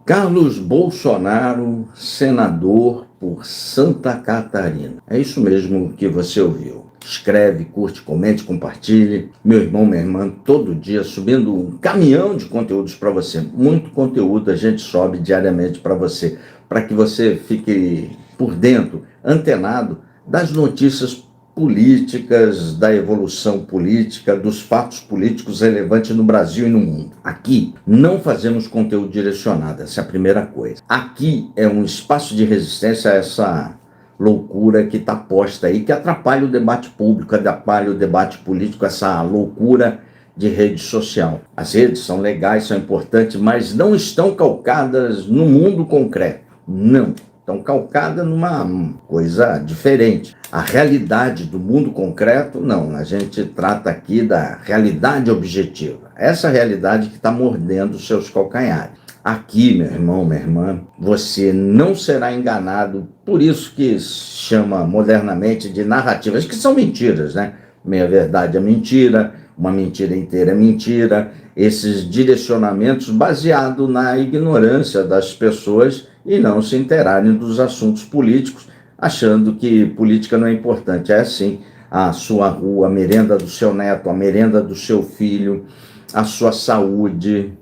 Carlos Bolsonaro, senador por Santa Catarina. É isso mesmo que você ouviu. Escreve, curte, comente, compartilhe. Meu irmão, minha irmã, todo dia subindo um caminhão de conteúdos para você. Muito conteúdo a gente sobe diariamente para você, para que você fique por dentro, antenado das notícias políticas, da evolução política, dos fatos políticos relevantes no Brasil e no mundo. Aqui não fazemos conteúdo direcionado, essa é a primeira coisa. Aqui é um espaço de resistência a essa loucura que está posta aí, que atrapalha o debate público, atrapalha o debate político, essa loucura de rede social. As redes são legais, são importantes, mas não estão calcadas no mundo concreto. Não. Estão calcadas numa coisa diferente. A realidade do mundo concreto, não. A gente trata aqui da realidade objetiva. Essa realidade que está mordendo os seus calcanhares. Aqui, meu irmão, minha irmã, você não será enganado. Por isso que se chama modernamente de narrativas, que são mentiras, né? Meia verdade é mentira, uma mentira inteira é mentira. Esses direcionamentos baseados na ignorância das pessoas e não se interarem dos assuntos políticos, achando que política não é importante. É assim, a sua rua, a merenda do seu neto, a merenda do seu filho, a sua saúde,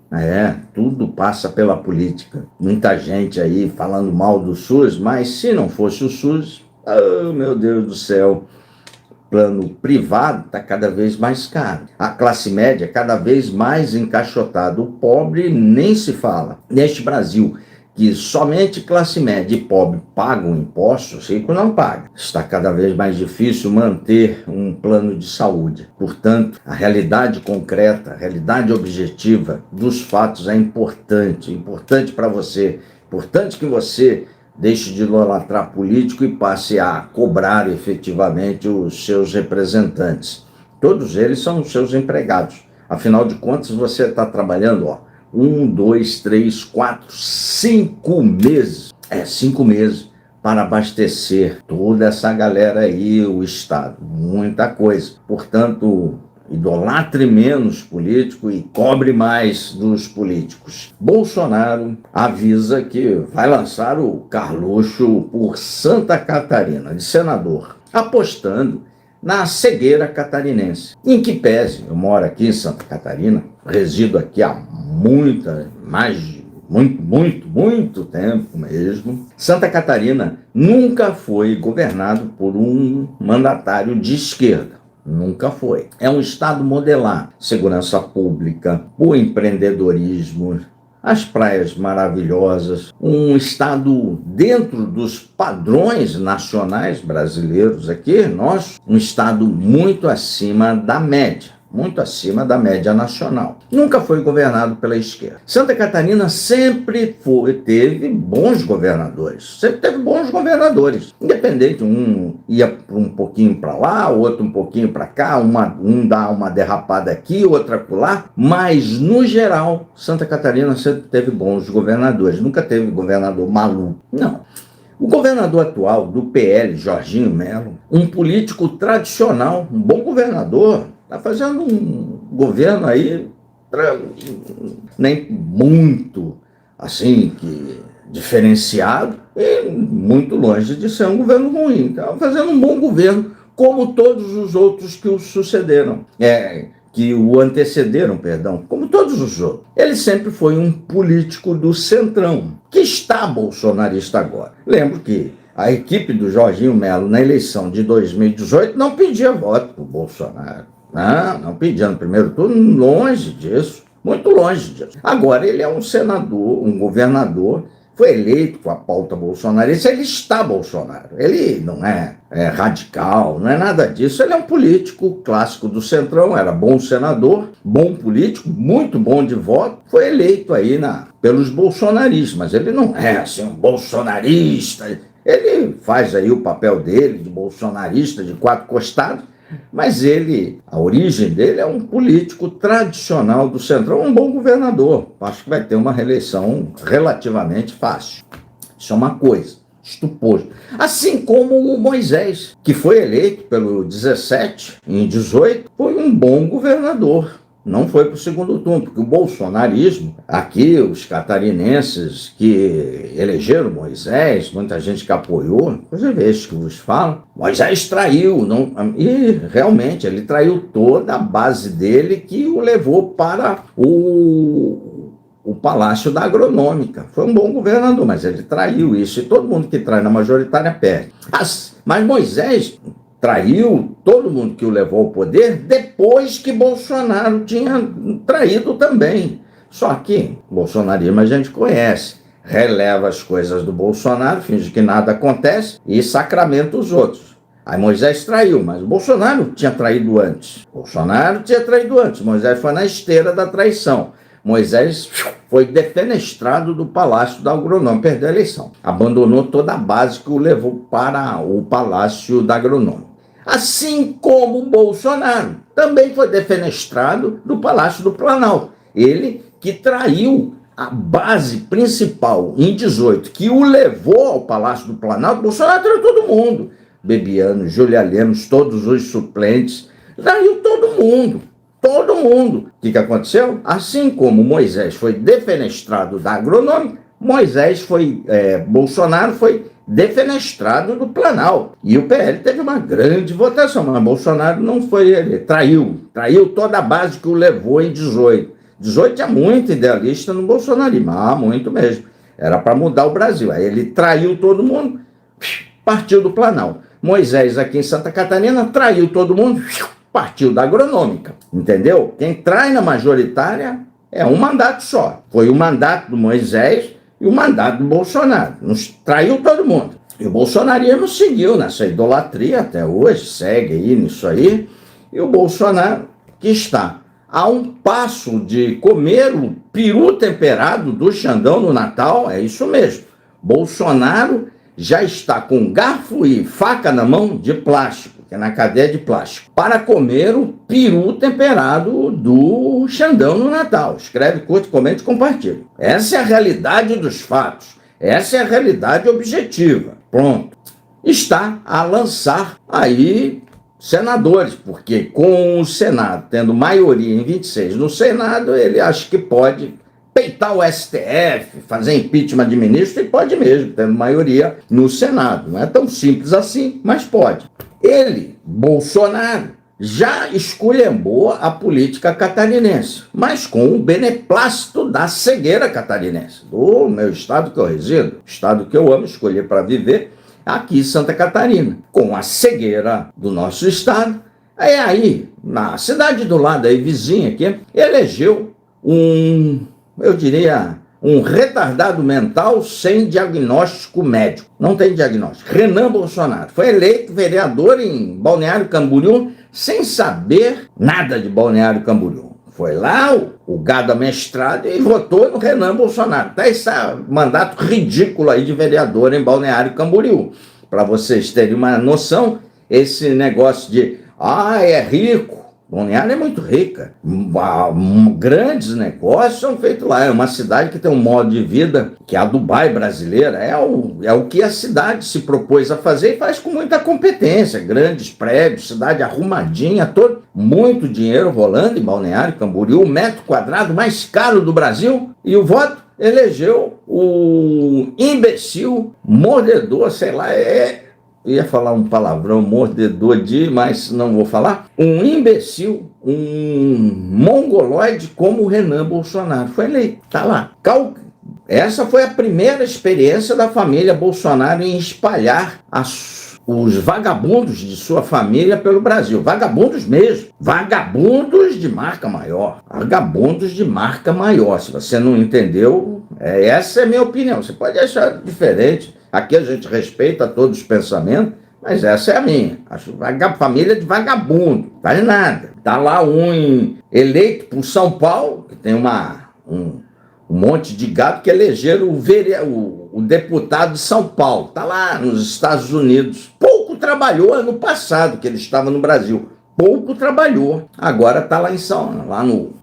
tudo passa pela política. Muita gente aí falando mal do SUS, mas se não fosse o SUS, oh meu Deus do céu, plano privado está cada vez mais caro. A classe média cada vez mais encaixotada. O pobre nem se fala. Neste Brasil, que somente classe média e pobre pagam impostos, rico não paga. Está cada vez mais difícil manter um plano de saúde. Portanto, a realidade concreta, a realidade objetiva dos fatos é importante para você. Importante que você deixe de idolatrar político e passe a cobrar efetivamente os seus representantes. Todos eles são os seus empregados. Afinal de contas, você está trabalhando, 1, 2, 3, 4, 5 meses. 5 meses para abastecer toda essa galera aí, o Estado. Muita coisa. Portanto, idolatre menos político e cobre mais dos políticos. Bolsonaro avisa que vai lançar o Carluxo por Santa Catarina, de senador, apostando na cegueira catarinense. Em que pese, eu moro aqui em Santa Catarina, resido aqui há muito tempo mesmo. Santa Catarina nunca foi governado por um mandatário de esquerda. Nunca foi. É um estado modelar. Segurança pública, o empreendedorismo, as praias maravilhosas, um estado dentro dos padrões nacionais brasileiros aqui, um estado muito acima da média. Muito acima da média nacional. Nunca foi governado pela esquerda. Santa Catarina sempre teve bons governadores. Independente, um ia um pouquinho para lá, o outro um pouquinho para cá, um dá uma derrapada aqui, outra acolá, mas, no geral, Santa Catarina sempre teve bons governadores. Nunca teve governador maluco. Não. O governador atual do PL, Jorginho Melo, um político tradicional, um bom governador, está fazendo um governo aí nem muito assim que diferenciado e muito longe de ser um governo ruim. Está fazendo um bom governo, como todos os outros que o sucederam, que o antecederam, como todos os outros. Ele sempre foi um político do centrão, que está bolsonarista agora. Lembro que a equipe do Jorginho Melo, na eleição de 2018, não pedia voto para o Bolsonaro. Não pedia no primeiro turno, longe disso, muito longe disso. Agora ele é um senador, um governador, foi eleito com a pauta bolsonarista, ele está Bolsonaro. Ele não é radical, não é nada disso, ele é um político clássico do centrão, era bom senador, bom político, muito bom de voto, foi eleito aí pelos bolsonaristas, mas ele não é assim um bolsonarista, ele faz aí o papel dele de bolsonarista de quatro costados, mas a origem dele é um político tradicional do centrão, um bom governador. Acho que vai ter uma reeleição relativamente fácil. Isso é uma coisa, estuposo. Assim como o Moisés, que foi eleito pelo 17, em 18, foi um bom governador. não foi para o segundo turno, porque o bolsonarismo, aqui os catarinenses que elegeram Moisés, muita gente que apoiou, inclusive esses que vos falam, Moisés traiu, não, e realmente ele traiu toda a base dele que o levou para o Palácio da Agronômica. Foi um bom governador, mas ele traiu isso, e todo mundo que trai na majoritária perde. Mas Moisés traiu todo mundo que o levou ao poder depois que Bolsonaro tinha traído também. Só que bolsonarismo a gente conhece. Releva as coisas do Bolsonaro, finge que nada acontece e sacramenta os outros. Aí Moisés traiu, mas o Bolsonaro tinha traído antes. Moisés foi na esteira da traição. Moisés foi defenestrado do Palácio da Agronômica, perdeu a eleição. Abandonou toda a base que o levou para o Palácio da Agronômica. Assim como Bolsonaro também foi defenestrado do Palácio do Planalto. Ele que traiu a base principal em 18, que o levou ao Palácio do Planalto. Bolsonaro traiu todo mundo. Bebiano, Júlia Lemos, todos os suplentes, traiu todo mundo. Todo mundo. O que aconteceu? Assim como Moisés foi defenestrado da Agronômica, Bolsonaro foi defenestrado do Planalto. E o PL teve uma grande votação, mas Bolsonaro não foi ele. Traiu toda a base que o levou em 18. 18 é muito idealista no bolsonarismo, muito mesmo. Era para mudar o Brasil. Aí ele traiu todo mundo, partiu do Planalto. Moisés aqui em Santa Catarina traiu todo mundo, partiu da Agronômica, entendeu? Quem trai na majoritária é um mandato só. Foi o mandato do Moisés e o mandato do Bolsonaro. Nos traiu todo mundo. E o bolsonarismo seguiu nessa idolatria até hoje, segue aí nisso aí. E o Bolsonaro que está a um passo de comer o peru temperado do Xandão no Natal, é isso mesmo. Bolsonaro já está com garfo e faca na mão de plástico, que é na cadeia de plástico, para comer o peru temperado do Xandão no Natal. Escreve, curte, comente e compartilha. Essa é a realidade dos fatos. Essa é a realidade objetiva. Pronto. Está a lançar aí senadores, porque com o Senado tendo maioria em 26 no Senado, ele acha que pode peitar o STF, fazer impeachment de ministro, e pode mesmo, tendo maioria no Senado. Não é tão simples assim, mas pode. Ele, Bolsonaro, já esculhambou a política catarinense, mas com o beneplácito da cegueira catarinense, do meu estado que eu resido, estado que eu amo escolher para viver, aqui em Santa Catarina, com a cegueira do nosso estado. Aí, na cidade do lado, aí vizinha aqui, elegeu um retardado mental sem diagnóstico médico. Não tem diagnóstico. Renan Bolsonaro foi eleito vereador em Balneário Camboriú sem saber nada de Balneário Camboriú. Foi lá o gado amestrado e votou no Renan Bolsonaro. Tá esse mandato ridículo aí de vereador em Balneário Camboriú. Para vocês terem uma noção, esse negócio de é rico. Balneário é muito rica. Grandes negócios são feitos lá. É uma cidade que tem um modo de vida que é a Dubai brasileira. É o que a cidade se propôs a fazer e faz com muita competência. Grandes prédios, cidade arrumadinha, muito dinheiro rolando em Balneário Camboriú. O metro quadrado mais caro do Brasil. E o voto elegeu o imbecil, mordedor, sei lá, ia falar um palavrão, mordedor mas não vou falar. Um imbecil, um mongoloide como o Renan Bolsonaro. Foi eleito, tá lá. Essa foi a primeira experiência da família Bolsonaro em espalhar os vagabundos de sua família pelo Brasil. Vagabundos mesmo. Vagabundos de marca maior. Vagabundos de marca maior. Se você não entendeu, essa é a minha opinião. Você pode achar diferente. Aqui a gente respeita todos os pensamentos, mas essa é a minha. Acho família de vagabundo, faz nada. Tá lá um eleito por São Paulo, que tem um monte de gado que elegeram o deputado de São Paulo. Tá lá nos Estados Unidos. Pouco trabalhou ano passado que ele estava no Brasil. pouco trabalhou. Agora está lá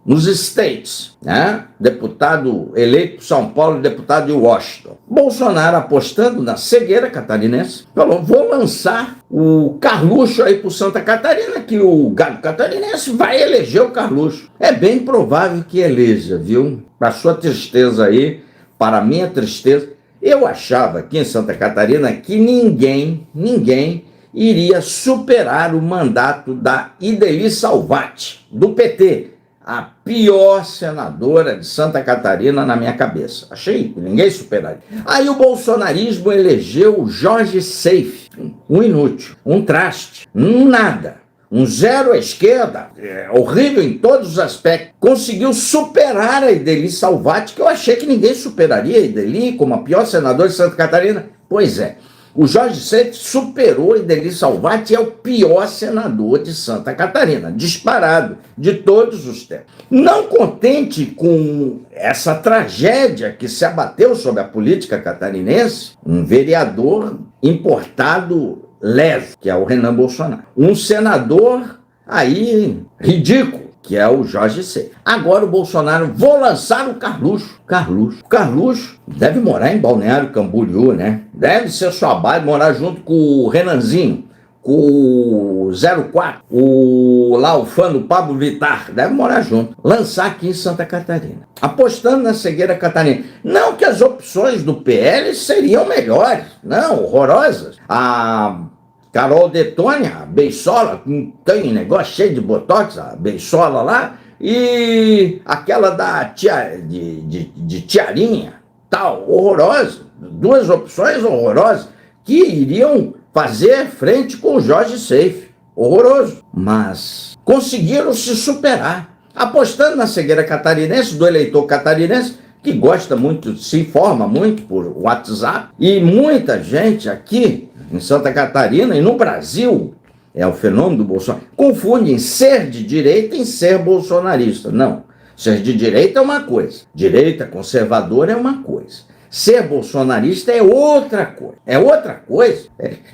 nos States, né? Deputado eleito por São Paulo e deputado de Washington. Bolsonaro, apostando na cegueira catarinense, falou: vou lançar o Carluxo aí por Santa Catarina, que o gado catarinense vai eleger o Carluxo. É bem provável que eleja, viu? Para sua tristeza aí, para a minha tristeza, eu achava aqui em Santa Catarina que ninguém iria superar o mandato da Ideli Salvati, do PT, a pior senadora de Santa Catarina na minha cabeça. Achei que ninguém superaria. Aí o bolsonarismo elegeu o Jorge Seife, um inútil, um traste, um nada. Um zero à esquerda, horrível em todos os aspectos. Conseguiu superar a Ideli Salvati, que eu achei que ninguém superaria a Ideli como a pior senadora de Santa Catarina. Pois é, o Jorge Seife superou a Ideli Salvati e é o pior senador de Santa Catarina, disparado, de todos os tempos. Não contente com essa tragédia que se abateu sobre a política catarinense, um vereador importado leve, que é o Renan Bolsonaro. Um senador aí ridículo, que é o Jorge Seife. Agora o Bolsonaro, vou lançar o Carluxo. O Carluxo deve morar em Balneário Camboriú, né? Deve ser sua base, morar junto com o Renanzinho, com o 04, o fã do Pablo Vittar, deve morar junto. Lançar aqui em Santa Catarina, apostando na cegueira catarinense. Não que as opções do PL seriam melhores, não, horrorosas. A Carol Detone, a Beisola, tem negócio cheio de botox, a Beisola lá, e aquela da de Tiarinha, tal, horrorosa. Duas opções horrorosas que iriam fazer frente com o Jorge Seife. Horroroso. Mas conseguiram se superar, apostando na cegueira catarinense, do eleitor catarinense, que gosta muito, se informa muito por WhatsApp, e muita gente aqui em Santa Catarina e no Brasil, é o fenômeno do Bolsonaro, confundem ser de direita em ser bolsonarista. Não, ser de direita é uma coisa, direita conservadora é uma coisa. Ser bolsonarista é outra coisa. É outra coisa.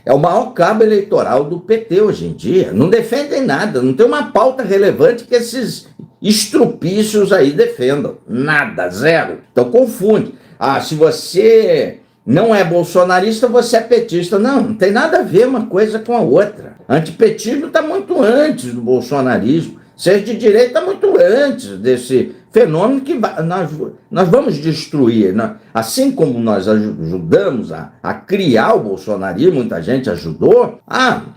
É o maior cabo eleitoral do PT hoje em dia. Não defendem nada, não tem uma pauta relevante que esses estrupícios aí defendam. Nada, zero. Então confunde. Se você não é bolsonarista, você é petista. Não tem nada a ver uma coisa com a outra. Antipetismo está muito antes do bolsonarismo. Ser de direita está muito antes desse fenômeno que nós vamos destruir. Assim como nós ajudamos a criar o bolsonarismo, muita gente ajudou,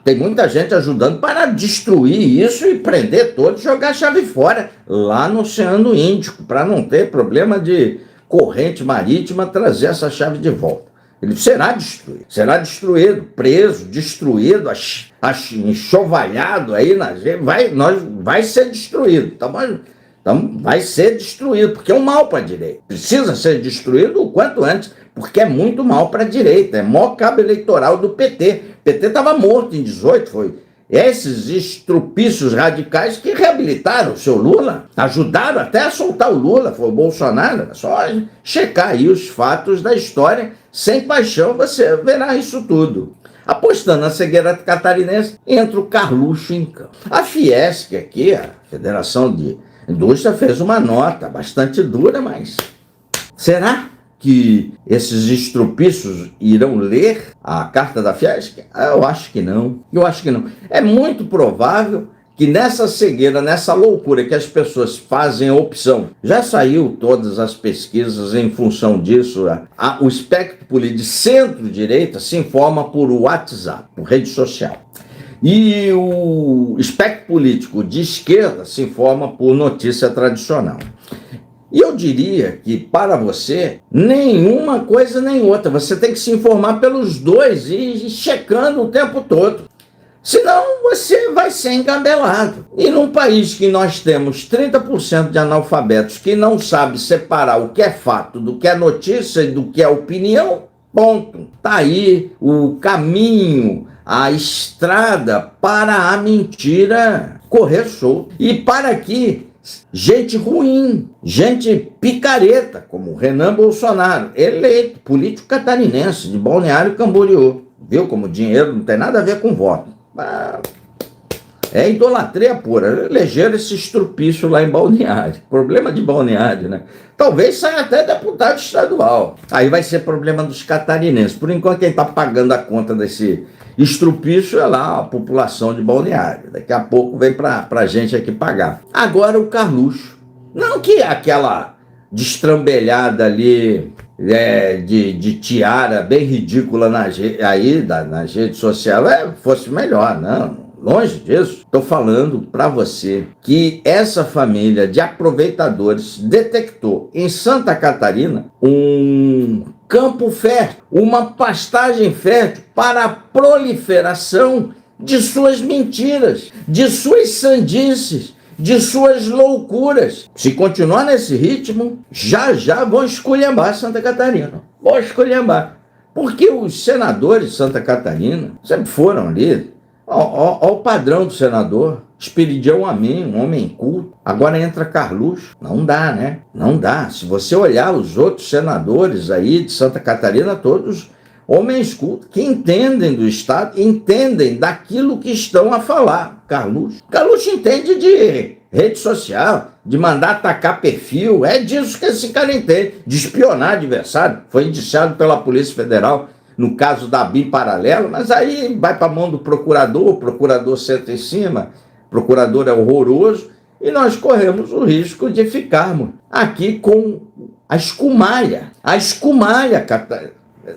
tem muita gente ajudando para destruir isso e prender todos, jogar a chave fora lá no Oceano Índico, para não ter problema de corrente marítima trazer essa chave de volta. Ele será destruído, preso, destruído, enxovalhado aí, vai ser destruído. Então vai ser destruído, porque é um mal para a direita. Precisa ser destruído o quanto antes, porque é muito mal para a direita. É o maior cabo eleitoral do PT. O PT estava morto em 18, foi esses estrupícios radicais que reabilitaram o seu Lula, ajudaram até a soltar o Lula, foi o Bolsonaro. É só checar aí os fatos da história, sem paixão você verá isso tudo. Apostando na cegueira catarinense, entra o Carluxo em campo. A Fiesc aqui, a Federação de Indústria, fez uma nota bastante dura, mas será que esses estrupícios irão ler a carta da Fiesc? Eu acho que não. É muito provável que nessa cegueira, nessa loucura que as pessoas fazem a opção, já saiu todas as pesquisas em função disso, o espectro político de centro-direita se informa por WhatsApp, por rede social. E o espectro político de esquerda se informa por notícia tradicional. E eu diria que, para você, nenhuma coisa nem outra. Você tem que se informar pelos dois e ir checando o tempo todo. Senão você vai ser engabelado. E num país que nós temos 30% de analfabetos que não sabe separar o que é fato do que é notícia e do que é opinião, ponto. Está aí o caminho, a estrada para a mentira correr solto. E para que gente ruim, gente picareta, como Renan Bolsonaro, eleito, político catarinense, de Balneário Camboriú. Viu como dinheiro não tem nada a ver com voto. É idolatria pura. Elegeram esse estrupício lá em Balneário. Problema de Balneário, né? Talvez saia até deputado estadual. Aí vai ser problema dos catarinenses. Por enquanto, quem está pagando a conta desse estrupício é lá a população de Balneário. Daqui a pouco vem para a gente aqui pagar. Agora o Carluxo. Não que aquela destrambelhada ali de tiara bem ridícula nas redes sociais fosse melhor, não. Longe disso. Estou falando para você que essa família de aproveitadores detectou em Santa Catarina um campo fértil, uma pastagem fértil para a proliferação de suas mentiras, de suas sandices, de suas loucuras. Se continuar nesse ritmo, já vão esculhambar Santa Catarina. Vão esculhambar. Porque os senadores de Santa Catarina sempre foram ali. Olha o padrão do senador. Esperidião Amin, um homem culto. Agora entra Carluxo. Não dá, né? Não dá. Se você olhar os outros senadores aí de Santa Catarina, todos homens cultos que entendem do Estado, entendem daquilo que estão a falar. Carluxo entende de rede social, de mandar atacar perfil. É disso que esse cara entende. De espionar adversário. Foi indiciado pela Polícia Federal no caso da BIM Paralelo, mas aí vai para a mão do procurador, o procurador senta em cima, o procurador é horroroso, e nós corremos o risco de ficarmos aqui com a escumalha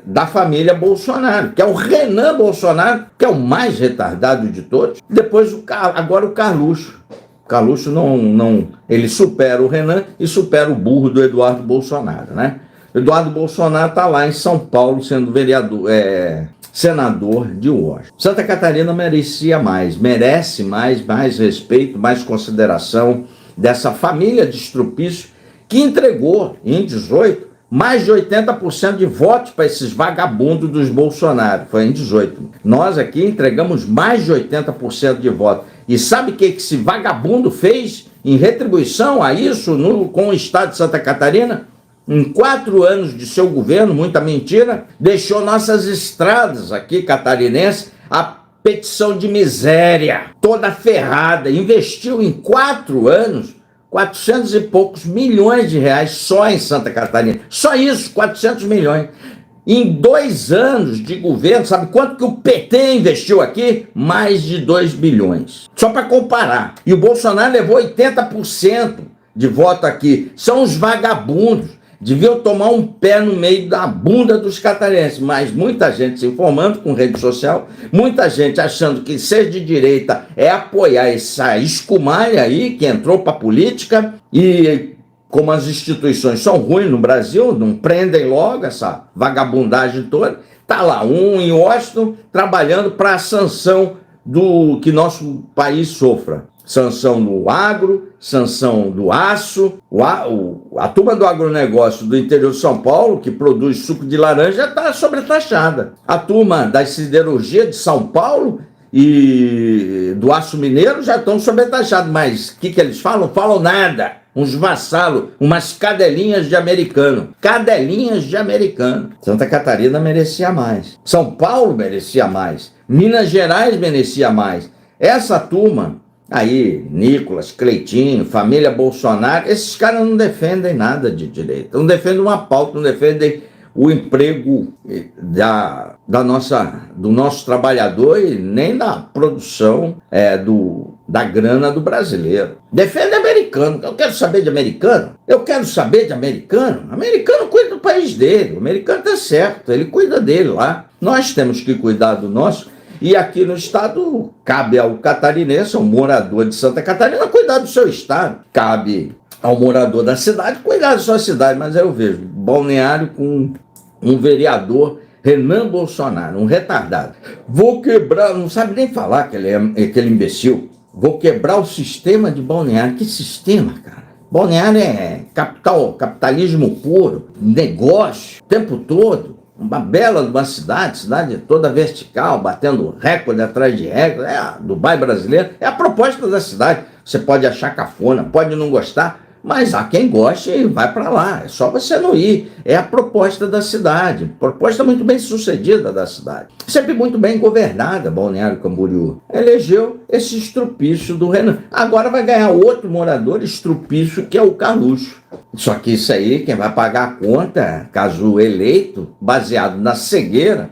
da família Bolsonaro, que é o Renan Bolsonaro, que é o mais retardado de todos. Depois, agora o Carluxo. O Carluxo ele supera o Renan e supera o burro do Eduardo Bolsonaro, né? Eduardo Bolsonaro está lá em São Paulo sendo senador de Washington. Santa Catarina merece mais respeito, mais consideração dessa família de estrupício que entregou em 18 mais de 80% de votos para esses vagabundos dos Bolsonaro. Foi em 18. Nós aqui entregamos mais de 80% de votos. E sabe o que esse vagabundo fez em retribuição a isso com o Estado de Santa Catarina? Em 4 anos de seu governo, muita mentira, deixou nossas estradas aqui catarinenses a petição de miséria, toda ferrada. Investiu em 4 anos 400 e poucos milhões de reais só em Santa Catarina. Só isso, 400 milhões. Em 2 anos de governo, sabe quanto que o PT investiu aqui? Mais de 2 bilhões. Só para comparar. E o Bolsonaro levou 80% de voto aqui. São os vagabundos. Deviam tomar um pé no meio da bunda dos catarinenses, mas muita gente se informando com rede social, muita gente achando que ser de direita é apoiar essa escumalha aí que entrou para a política, e como as instituições são ruins no Brasil, não prendem logo essa vagabundagem toda, está lá em Washington trabalhando para a sanção do que nosso país sofra. Sanção do agro, sanção do aço, a turma do agronegócio do interior de São Paulo, que produz suco de laranja, está sobretaxada. A turma da siderurgia de São Paulo e do aço mineiro já estão sobretaxados, mas o que eles falam? Falam nada. Uns vassalos, umas cadelinhas de americano. Cadelinhas de americano. Santa Catarina merecia mais. São Paulo merecia mais. Minas Gerais merecia mais. Essa turma aí, Nicolas, Cleitinho, família Bolsonaro, esses caras não defendem nada de direita, não defendem uma pauta, não defendem o emprego do nosso trabalhador e nem da produção da grana do brasileiro. Defende americano. Eu quero saber de americano. Americano cuida do país dele. O americano tá certo, ele cuida dele lá. Nós temos que cuidar do nosso. E aqui no estado, cabe ao catarinense, ao morador de Santa Catarina, cuidar do seu estado. Cabe ao morador da cidade cuidar da sua cidade. Mas eu vejo Balneário com um vereador, Renan Bolsonaro, um retardado. Vou quebrar, não sabe nem falar aquele imbecil. Vou quebrar o sistema de Balneário. Que sistema, cara? Balneário é capitalismo puro, negócio, o tempo todo. Uma bela de uma cidade toda vertical, batendo recorde atrás de recorde, a Dubai brasileira, é a proposta da cidade. Você pode achar cafona, pode não gostar, mas há quem goste e vai para lá. É só você não ir. É a proposta da cidade. Proposta muito bem sucedida da cidade. Sempre muito bem governada, Balneário Camboriú. Elegeu esse estrupício do Renan. Agora vai ganhar outro morador estrupício, que é o Carluxo. Só que isso aí, quem vai pagar a conta, caso eleito, baseado na cegueira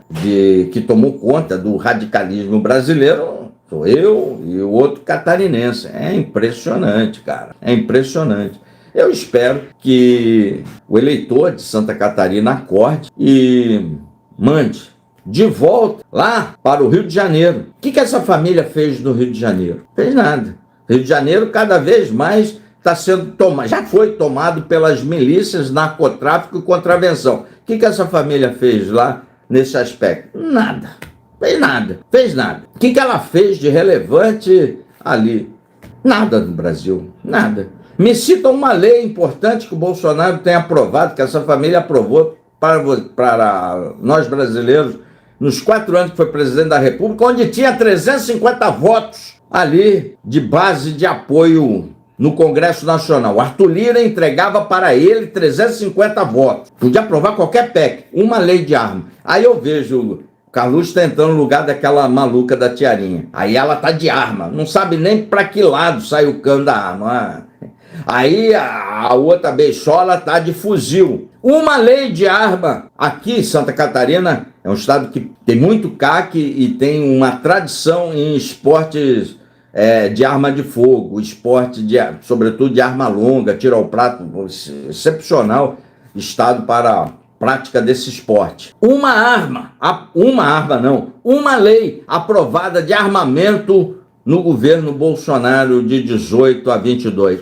que tomou conta do radicalismo brasileiro, sou eu e o outro catarinense. É impressionante, cara. É impressionante. Eu espero que o eleitor de Santa Catarina acorde e mande de volta lá para o Rio de Janeiro. O que essa família fez no Rio de Janeiro? Fez nada. Rio de Janeiro cada vez mais está sendo tomado, já foi tomado pelas milícias, narcotráfico e contravenção. O que essa família fez lá nesse aspecto? Nada. Fez nada. Fez nada. O que ela fez de relevante ali? Nada no Brasil. Nada. Me cita uma lei importante que o Bolsonaro tem aprovado, que essa família aprovou para nós brasileiros, nos 4 anos que foi presidente da República, onde tinha 350 votos ali de base de apoio no Congresso Nacional. Arthur Lira entregava para ele 350 votos. Podia aprovar qualquer PEC, uma lei de arma. Aí eu vejo o Carluxo tá entrando no lugar daquela maluca da tiarinha. Aí ela tá de arma, não sabe nem para que lado sai o cano da arma. Aí a outra beiçola tá de fuzil. Uma lei de arma. Aqui, Santa Catarina é um estado que tem muito CAC e tem uma tradição em esportes de arma de fogo, esporte, sobretudo de arma longa, tiro ao prato, excepcional estado para a prática desse esporte. Uma lei aprovada de armamento no governo Bolsonaro de 18 a 22.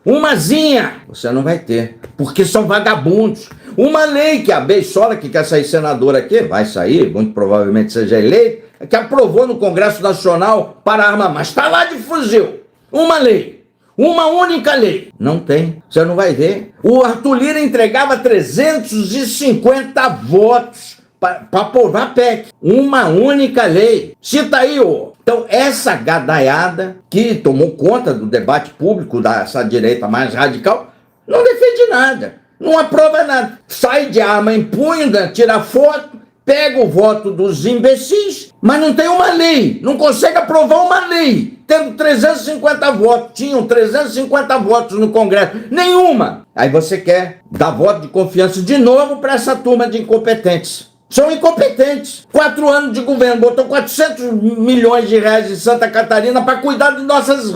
Umazinha, você não vai ter, porque são vagabundos. Uma lei que a Beisola, que quer sair senadora aqui, vai sair, muito provavelmente seja eleito, que aprovou no Congresso Nacional para arma, mas está lá de fuzil. Uma lei. Uma única lei. Não tem. Você não vai ver. O Arthur Lira entregava 350 votos para aprovar PEC. Uma única lei. Cita aí, ô. Então, essa gadaiada que tomou conta do debate público dessa direita mais radical, não defende nada. Não aprova nada. Sai de arma em punho, tira foto, pega o voto dos imbecis, mas não tem uma lei, não consegue aprovar uma lei, tendo 350 votos, tinham 350 votos no Congresso, nenhuma. Aí você quer dar voto de confiança de novo para essa turma de incompetentes. São incompetentes. 4 anos de governo, botou 400 milhões de reais em Santa Catarina para cuidar de nossas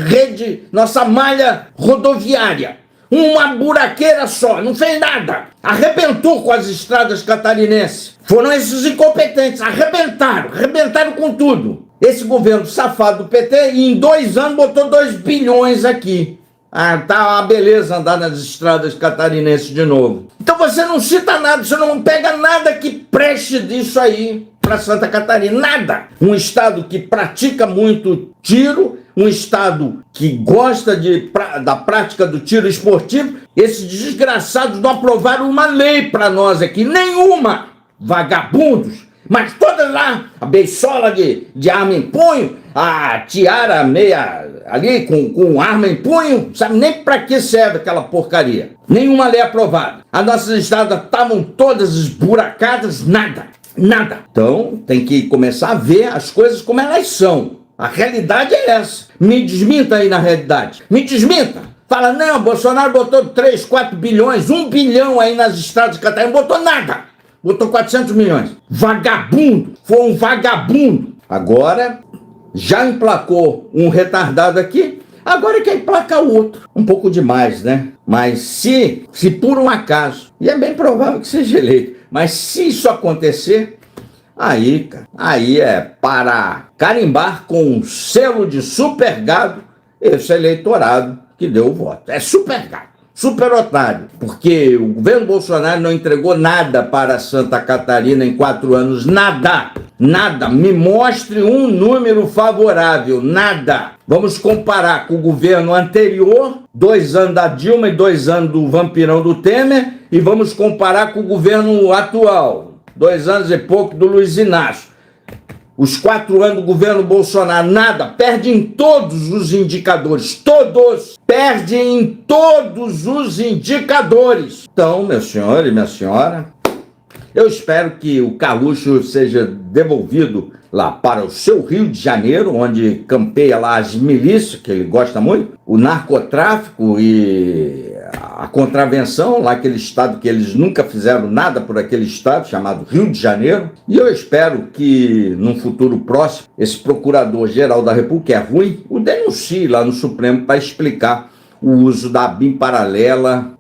redes, nossa malha rodoviária. Uma buraqueira só, não fez nada. Arrebentou com as estradas catarinenses. Foram esses incompetentes, arrebentaram com tudo. Esse governo safado do PT, em 2 anos, botou 2 bilhões aqui. Tá uma beleza andar nas estradas catarinenses de novo. Então você não cita nada, você não pega nada que preste disso aí para Santa Catarina, nada. Um estado que pratica muito tiro, um estado que gosta da prática do tiro esportivo. Esses desgraçados não aprovaram uma lei para nós aqui, nenhuma. Vagabundos, mas todas lá, a beisola de arma em punho, a tiara meia ali com arma em punho, sabe nem para que serve aquela porcaria. Nenhuma lei aprovada. As nossas estradas estavam todas esburacadas, nada. Então tem que começar a ver as coisas como elas são. A realidade é essa. Me desminta aí na realidade. Me desminta. Fala, não, Bolsonaro botou 3, 4 bilhões, 1 bilhão aí nas estradas de Catarina, não botou nada. Botou 400 milhões. Vagabundo. Foi um vagabundo. Agora, já emplacou um retardado aqui, agora quer emplacar o outro. Um pouco demais, né? Mas se por um acaso, e é bem provável que seja eleito, mas se isso acontecer, aí, cara, aí é para carimbar com um selo de super gado esse eleitorado que deu o voto. É super gado. Super otário, porque o governo Bolsonaro não entregou nada para Santa Catarina em 4 anos, nada, me mostre um número favorável, nada. Vamos comparar com o governo anterior, 2 anos da Dilma e 2 anos do vampirão do Temer, e vamos comparar com o governo atual, 2 anos e pouco do Luiz Inácio. Os 4 anos do governo Bolsonaro, nada, perde em todos os indicadores, todos, perde perde em todos os indicadores. Então, meu senhor e minha senhora, eu espero que o Carluxo seja devolvido lá para o seu Rio de Janeiro, onde campeia lá as milícias, que ele gosta muito, o narcotráfico e a contravenção, lá aquele estado que eles nunca fizeram nada por aquele estado, chamado Rio de Janeiro. E eu espero que, num futuro próximo, esse procurador-geral da República, que é ruim, o denuncie lá no Supremo para explicar o uso da BIM paralela,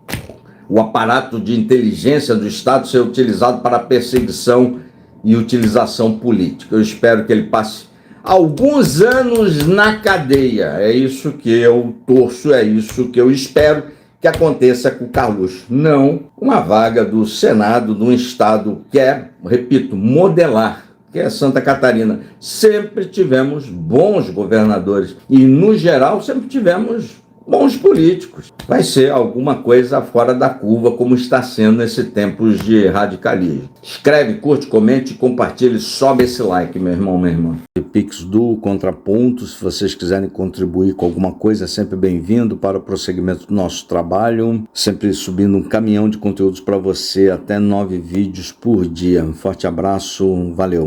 o aparato de inteligência do Estado ser utilizado para perseguição e utilização política. Eu espero que ele passe alguns anos na cadeia. É isso que eu torço, é isso que eu espero que aconteça com o Carluxo. Não uma vaga do Senado de um Estado que é, repito, modelar, que é Santa Catarina. Sempre tivemos bons governadores e, no geral, sempre tivemos bons políticos. Vai ser alguma coisa fora da curva, como está sendo nesse tempos de radicalismo. Escreve, curte, comente, compartilhe, sobe esse like, meu irmão, minha irmã. Pix do Contraponto, se vocês quiserem contribuir com alguma coisa, é sempre bem-vindo para o prosseguimento do nosso trabalho, sempre subindo um caminhão de conteúdos para você, até 9 vídeos por dia. Um forte abraço, valeu!